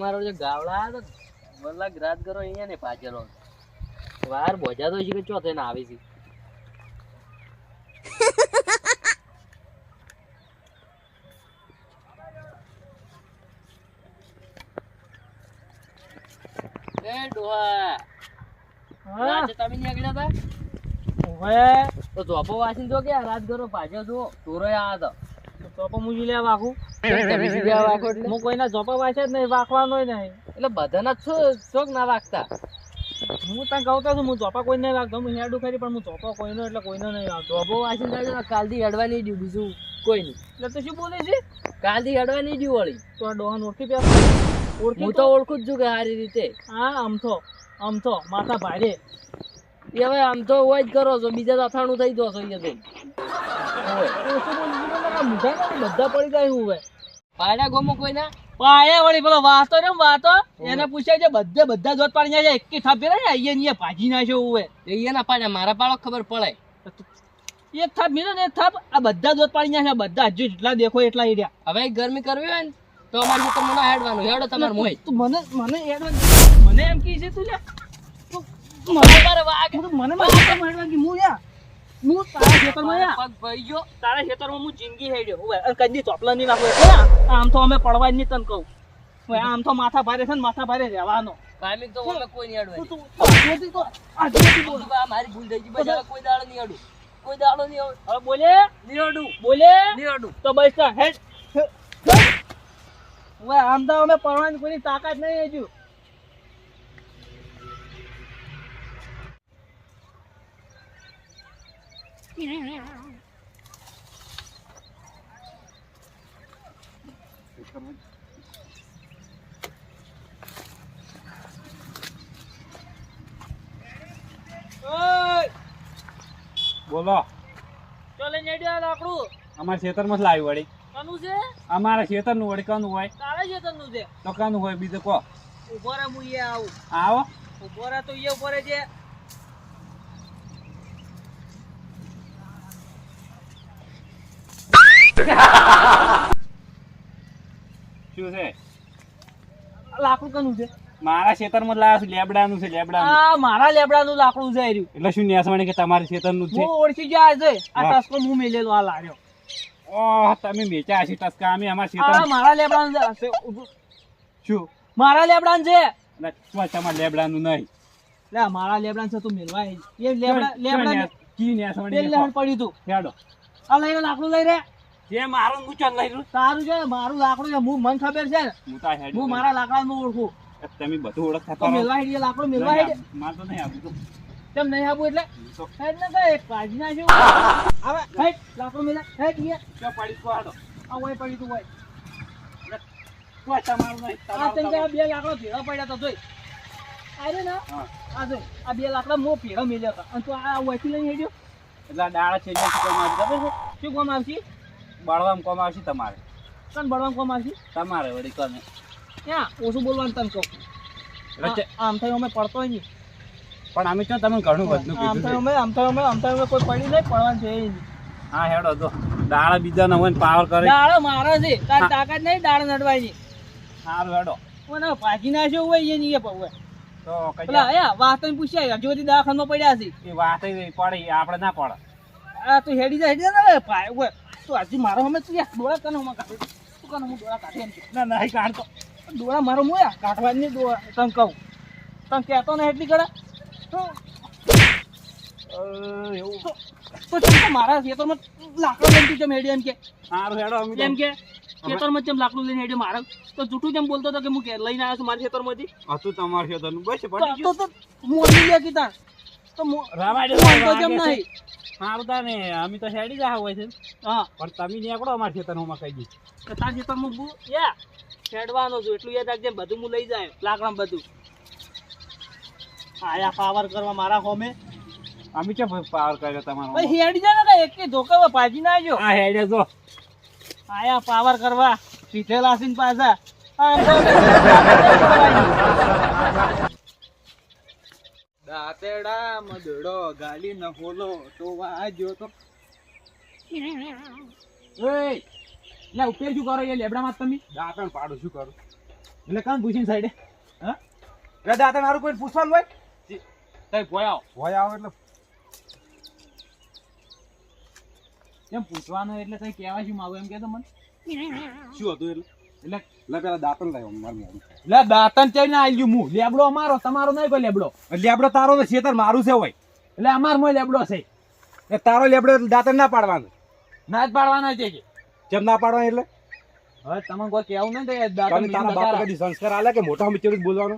તમારો જે ગાવડા તો વલ્લા રાત કરો અહીંયા ને પાછળ વાર બોજા તો છે કે ચો થઈને આવી છે એ ડોહા હા તમે નીકળ્યા હતા હવે તો ચોપો વાસીને તો કે રાત કરો પાછળ જો તોરોય આ હતો ચોપા મુજી લેવા વાખું તમે સીધા વાખો એટલે હું કોઈના ચોપા વાંચે જ નહીં વાખવાનો નહીં એટલે બધાના શોખ ના વાગતા હું તને કહું તો છું હું ચોપા કોઈ નહીં વાગતો હું હેડું ખરી પણ હું ચોપા કોઈનો એટલે કોઈનો નહીં વાગતો ચોપો વાસીને જાજો ને કાલથી હેડવા નહીં દઉં બીજું કોઈ નહીં એટલે તું શું બોલે છે કાલથી હેડવા નહીં દઉં વળી તો આ ડોહાને ઓળખી પ્યા ઓળખી હું તો ઓળખું જ છું કે સારી રીતે હા આમ તો માથા ભારે એ હવે આમ તો હોય જ કરો છો બીજા તો અથાણું થઈ જશો અહીંયા બધા પડી જાય હું હવે પાડ્યા ગોમો કોઈના પાયા વળી પેલો વાતો ને વાતો એને પૂછે છે બધા જોત પાડી જાય એક થાપ ફેરે ને અહીંયા ભાજી નાખ્યો હું અહીંયા પાડ્યા મારા પાડો ખબર પડે એક થાપ મેળો ને એક થાપ આ બધા જોત પાડી નાખ્યા બધા હજુ જેટલા દેખો એટલા એરિયા હવે ગરમી કરવી હોય ને તો અમારે તમને ના હેડવાનું હેડો તમારે મોય તું મને મને એમ કી છે તું લે મને હું યા હું તારા ખેતરમાં યા પગ ભાઈ ગયો તારા ખેતરમાં હું જિંદગી હેડ્યો હવે કદી ચોપલા નહીં નાખો આમ તો અમે પડવા જ નહીં તને કહું હવે આમ તો માથા ભારે છે ને માથા ભારે રહેવાનો કાયમી તો અમે કોઈ નહીં હેડવાનું તું મારી ભૂલ થઈ ગઈ બસ હવે કોઈ દાડો નહીં હેડું કોઈ દાડો નહીં હેડું હવે બોલે નહીં હેડું બોલે નહીં હેડું તો બસ હેડ હવે આમ તો અમે પડવાની કોઈની તાકાત નહીં હજુ બોલો ચો લઈને હેડ્યો લાકડું અમારા ખેતરમાં જ લાવ્યું વળી કનું છે અમારા ખેતરનું વળી કનું હોય તારા ખેતરનું છે તો કનું હોય બીજું કહો ઉભો રે હું એ આવું આવો ઉભો રે તો એ ઉભો રે છે શું છે લાકડું કનું છે મારા ખેતરમાં જ લાવ્યા છું લેબડાનું છે લેબડાનું આ મારા લેબડાનું લાકડું છે રહ્યું એટલે શું નેસવાણી કે તમારા ખેતરનું જ છે હું ઓળખી ગયા છે આ હા. ટસકો હું મેલેલો આ લાર્યો ઓહ તમે વેચ્યા હશે ટસકા અમે અમારા આ ખેતર મારા લેબડાનું છે શું મારા લેબડાનું છે એટલે શું તમારા લેબડાનું નહીં લે મારા લેબડાનું છે તું મેલવા એ લેબડા કી તેલ નેસવાણી લેહણ પડ્યું તું હેડો આ લઈને લાકડું લઈ રે જે મારું ઊંચો લઈ રહ્યું તારું છે મારું લાકડું છે હું મને ખબર છે ને હું તા હેડ હું મારા લાકડાનું ઓળખું તમે બધું ઓળખતા તો મેલવા હેડી લાકડું મેલવા હેડી માર તો નહીં આપું કેમ નહીં આપું એટલે તો હેડ ને કઈ કાઢી નાખ્યું હવે હેડ લાકડું મેલા હેડ ઈએ ક્યાં પડી તો હાડો આ હોય પડ્યું તું હોય કોઈ તમારું નહીં આ તને બે લાકડા ભેળા પડ્યા તો જોઈ અરે ના હા આ જોઈ આ બે લાકડા મો ભેળા મેલ્યા હતા અને તું આ વહીથી લઈને હેડ્યો એટલે દાડા છે એટલે કોમ આવશે ખબર છે શું કોમ આવશે બળવામ કોમ આવશે તમારે કન બળવાન કોમ આવશે તમારે વળી કને ક્યાં ઓછું બોલવાનું તને કહું આમ થયું અમે પડતો નહીં પણ અમે તો તમે ઘણું બધું આમ કીધું થયું અમે કોઈ પડી નહીં પડવાનું છે એ હા હેડો તો દાડા બીજા ના હોય ને પાવર કરે દાડો મારે છે તાર તાકાત નહીં દાડ નડવાની સારું હેડો મને ભાજી નાખ્યો હોય એ નહીં પવે તો પેલા કઈ એ વાત પૂછ્યા હજુ બધી દવાખાનામાં પડ્યા છે એ વાત પડે આપણે ના પડે આ તો હેડી જાય ને ભાઈ ઓય તો હજી મારો અમે તું ડોળા કને હું કાઢું તું કને હું ડોળા કાઢે એમ કે ના નહીં કાઢતો ડોળા મારો મોયા કાઢવાની ડોળા તને કહું તને કહેતો ને એટલી કડા એવું તો ચમ મારા ખેતરમાં લાકડું લઈને તું ચમ હેડી એમ કે સારું હેડો અમે એમ કે ખેતરમાં ચમ લાકડું લઈને હેડી મારે તો જૂઠું જેમ બોલતો હતો કે હું ઘેર લઈને આવ્યો છું મારા ખેતરમાંથી હતું તમારું ખેતરનું બસ પડી તો ગયું મોડી લે કીધા તો રામાડે તો જેમ નહીં સારું તા ને અમે તો હેડી જા હોય છે હા પણ તમે નીકળો અમારા ખેતરમાં કહી દઈશ તો તાર ખેતરમાં હું યા હેડવાનો છું એટલું યાદ રાખજે બધું હું લઈ જાય લાકડા બધું આયા પાવર કરવા મારા હોમે અમે કે પાવર કર્યો તમારો ભાઈ હેડી જાય ને એક કે ધોકા ભાજી ના આવજો હા હેડે જો આયા પાવર કરવા પીઠે લાસીને પાછા દાતેડા મદડો ગાલી ન હોલો તો વાજો તો લે ઉપર શું કરો એ લેબડામાં તમે દાંતણ પાડું શું કરું એટલે કામ પૂછીને સાઈડે હા એટલે દાતા મારું કોઈ પૂછવાનું હોય તઈ પોયા હોય આવો એટલે કેમ પૂછવાનું એટલે તઈ કહેવા શું માંગો એમ કે તો મને શું હતું એટલે લે પેલા દાંતણ લાવ્યો મારું લે દાતન ચઈને આવી ગયું હું લેબડો અમારો તમારો નહીં કોઈ લેબડો લેબડો તારો ને શેતર મારું છે હોય એટલે અમાર મોય લેબડો છે એ તારો લેબડો એટલે દાંતણ ના પાડવાનું ના જ પાડવાના છે કે કેમ ના પાડવાનું એટલે હવે તમને કોઈ કહેવું નહીં તો તમે દાતન તારા બાપ કદી સંસ્કાર આલે કે મોટા મિત્ર જ બોલવાનો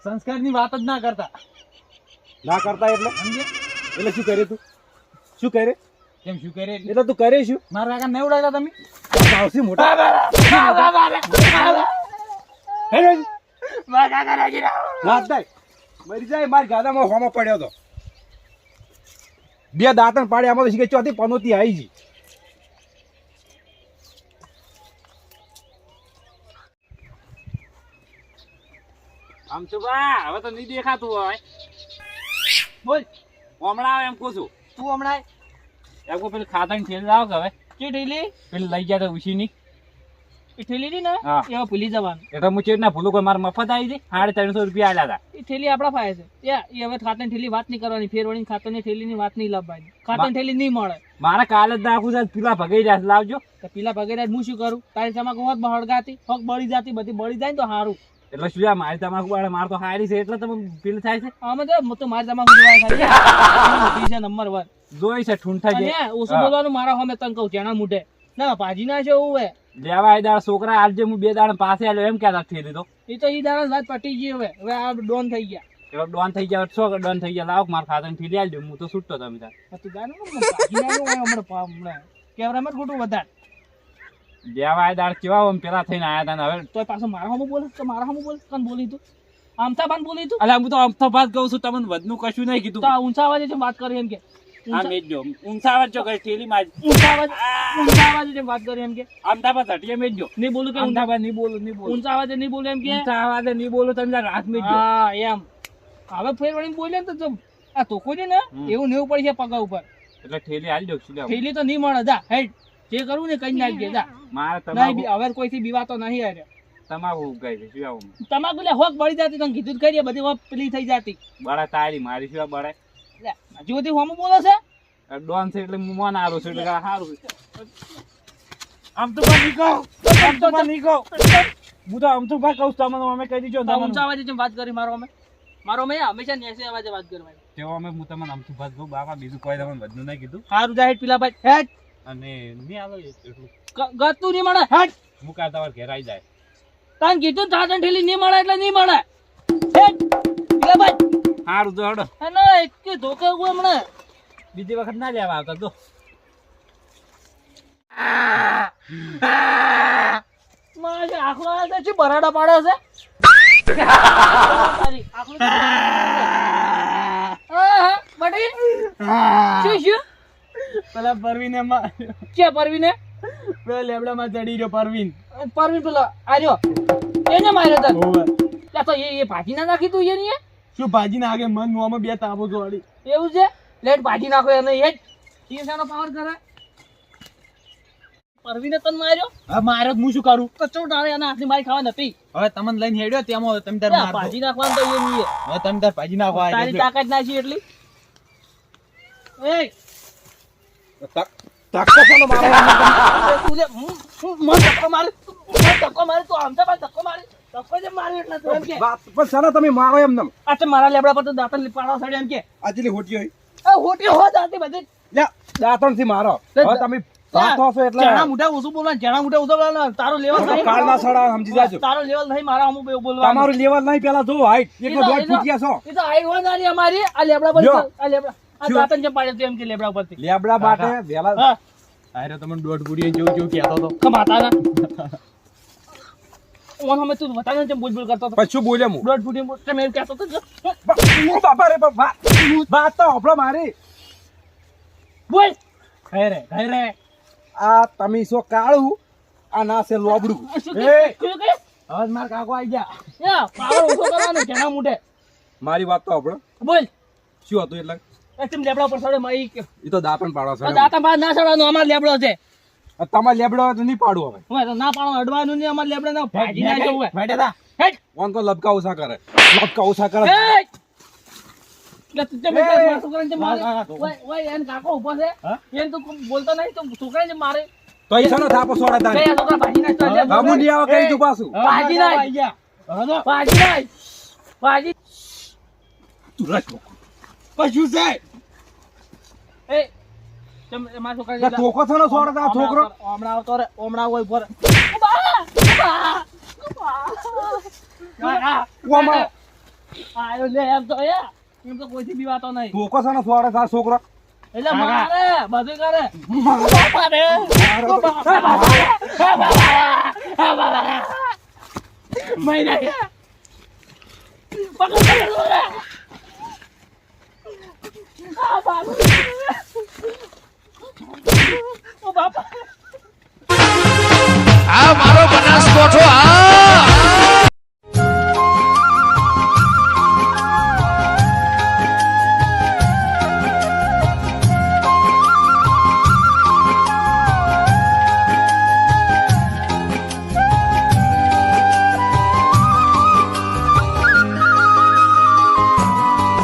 સંસ્કારની વાત જ ના કરતા ના કરતા એટલે સમજે એટલે શું કરે તું શું કરે કેમ શું કરે એટલે એટલે તું કરે શું મારા કાકા નહીં ઉડાડતા તમે આવશે મોટા નાચ જાય મરી જાય મારી ગાદામાં હોમાં પડ્યો તો બે દાંતણ પાડે આમાં તો શીખે ચોથી પનોતી આવી જી આમ તો બા હવે તો નહીં દેખાતું હોય બોલ હમણાં આવે એમ કહું છું તું હમણાં એમ કહું પેલું ખાતાની થેલી લાવો કે હવે કે ઠેલી પેલી લઈ ગયા તો ઉછીની એ ઠેલી હતી ને હા. એમાં ભૂલી જવાનું એટલે હું ચેડ ના ભૂલું કોઈ મારા મફત આવી હતી 350 રૂપિયા આલ્યા હતા એ ઠેલી આપણા ફાયે છે એ હવે ખાતાની ઠેલી વાત નહીં કરવાની ફેરવણી ખાતાની ઠેલીની વાત નહીં લાવવાની ખાતાની ઠેલી નહીં મળે મારે કાલે જ નાખું છે પેલા ભગાઈ રહ્યા છે, લાવજો તો પેલા ભગેરા હું શું કરું તારી તમાક હોત હળગાતી હોક બળી જાતી બધી બળી જાય ને તો સારું એટલે શું આ મારી તમાકુ વાળે માર તો હારી છે એટલે તમે પીલ થાય છે આમાં તો મારી તમાક ઉડવાય ખાલી છે નંબર 1 જોઈ છે ઠૂંઠા અને જે ઓછું બોલવાનું મારા સામે તને કહું જેના મૂઢે ના ભાજી ના છે એવું હે લેવા એ દાડા છોકરા આજે હું 2 દાડા પાસે આલ્યો એમ કહેતા ઠેલી તો એ તો ઈ દાડા વાત પટી ગઈ હવે આ ડોન થઈ ગયા એટલે ડોન થઈ ગયા છો ડોન થઈ ગયા લાવો માર ખાતાની થેલી આલજો હું તો છૂટતો તમે તાર તું જાણો ભાજી ના હમણાં કેવરામાં ખોટું વધારે લેવા એ દાડા કેવા આમ પેલા થઈને આયા હતા ને હવે તો પાછો મારા સામે બોલે તો મારા સામે બોલે કોણ બોલી તું આમતા બાન બોલી તું અલા હું તો અમથો વાત કહું છું તમને વધનું કશું નહીં કીધું તો આ ઊંચા અવાજે જેમ વાત કરી એમ કે આ મેજો ઊંચા આવાજ જો કઈ થેલી માં ઊંચા અવાજે જેમ વાત કરી એમ કે અમદાવાદ હટીએ મેજો નહીં બોલું કે અમદાવાદ નહીં બોલું નહીં બોલું ઊંચા અવાજે નહીં બોલું એમ કે ઊંચા આવાજે નહીં બોલું તમે જરા હાથ મેજો હા એમ હવે ફેર વળીને બોલે ને તો આ તોકો છે ને એવું નેવું પડી છે પગા ઉપર એટલે થેલી હાલ દો શું થેલી તો નહીં મળે જા હેડ જે કરવું ને કઈ નાખજે જા મારે નહીં તમાકુ હવે કોઈથી બીવાતો નહીં અરે તમાકુ ઉગાઈ છે શું આવું તમાકુ લે હોક બળી જતી તને કીધું જ કરીએ બધી હોક પેલી થઈ જતી બડા તારી મારી શું બળે લે હજુ બધી હોમું બોલો છે ડોન છે એટલે હું મોન આરું છું એટલે સારું આમ તો નહીં કહું આમ તો નહીં કહું હું તો આમ તો ભાઈ કહું તમને અમે કહી દીધો તો ઊંચા અવાજે જેમ વાત કરી મારો અમે હંમેશા નેસે અવાજે વાત કરવાની તેઓ અમે હું તમને આમ તો ભાત કહું બાપા બીજું કોઈ તમને વધનું નહીં કીધું હારું જા હેડ પેલા ભાઈ હેડ અને નહીં આવે એટલું ગતું નહીં મળે હેડ હું કાઢતા વાર ઘેર આવી જાય તને કીધું થાતન ઠેલી નહીં મળે એટલે નહીં મળે હેડ પેલા ભાઈ સારું તો હડો અને એક ધોકે હું હમણાં બીજી વખત ના લેવા આવતા તો મારે આખલો આવે છે શું બરાડા પાડે છે તારી આખલો હા બટી શું શું પેલા પરવીને કે પરવીને પેલા લેબડામાં ચડી ગયો પરવીન પરવીન પેલો આર્યો એને માર્યો તને લે તો એ ભાજી ના નાખી તું એની શું ભાજી ના આગે મન મોમાં બે તાબો જોડી એવું છે લેટ ભાજી નાખો એને એ શીશાનો પાવર કરે પરવીને તને માર્યો હા મારે હું શું કરું તો ચો તારે એના હાથની મારી ખાવા નથી હવે તમને લઈને હેડ્યો તેમાં તમે તાર માર ભાજી નાખવાનું તો એ નહીં હવે તમે તાર ભાજી નાખવા તારી તાકાત ના છે એટલી એ ધક્કો ચાલો મારો તું જે મન ધક્કો મારે ધક્કો મારે તું આમ તો ધક્કો મારે ધક્કો જે મારે એટલે તું એમ કે પણ સાલા તમે મારો એમ નમ આ તો મારા લેબડા પર તો દાંતણ પાડવા સડે એમ કે આજલી હોટી હોય આ હોટી હો દાંતી બધી લે દાંતણ થી મારો હવે તમે ભાતો છો એટલે જણા મોઢા ઓછું બોલવાનું જણા મોઢા ઓછું બોલવાનું તારો લેવલ નહીં કાળ ના સડા સમજી જાજો તારો લેવલ નહીં મારા અમુક બોલવાનું તમારું લેવલ નહીં પેલા જો હાઈટ એટલો દોઢ ફૂટિયા છો એ તો આઈ હોય નાની અમારી આ લેબડા પર જો. આ લેબડા આ શું? દાંતણ જેમ પાડે તું એમ કે લેબડા પરથી લેબડા બાટે વેલા હા આરે તમને દોઢ બુડીએ જેવું જેવું કહેતો તો કમાતા ઓન હમે તું બતાને જેમ બોલ બોલ કરતો હતો પછી બોલે હું દોઢ ફૂટી મોટે મેલ કહેતો હતો બાપા રે બાપા વાત તો આપણો મારી બોલ ઘરે આ તમે શું કાળું આ ના છે લોબડું શું એ કે હવે મારા કાકો આવી ગયા યા પાવર ઓછો કરવાનો જણા મોઢે મારી વાત તો આપણો બોલ શું હતું એટલે એકદમ લેબડા પર સડે માઈ કે એ તો દાંતણ પાડવા છે દાતા બાદ ના સડવાનો અમાર લેબડો છે તમારે લેબડો હોય તો નહીં પાડું હવે હું તો ના પાડો અડવાનું નહીં અમાર લેબડા ના ભાજી ના જવું બેઠા હેટ ઓન તો લબકા ઓછા કરે લબકા ઓછા કરે હેટ એટલે તું જેમ એ, મારા છોકરાને જેમ મારે હા, હા, ઓય એને કાકો ઊભો છે હા? એને તું બોલતો નહીં તો છોકરાને જેમ મારે તો ઈ શાનો થાપો સોડે બે તાને આ છોકરા ભાજી નાખતો એટલે બાબુ ની આવા કરી તું પાછું ભાજી નાખ. ભાજી નાખ. ભાજી તું રાખો કશું છે એ જેમ મારા છોકરાને ના ધોકો છે ને સોડે તારો છોકરો હમણાં આવતો રે હમણાં હોય ભરે ઓમાં આયો લે એમ તો એમ તો કોઈથી બીવાતો નહીં ધોકો છે ને સોડે તારો છોકરો એટલે મારે બધું કરે બાપા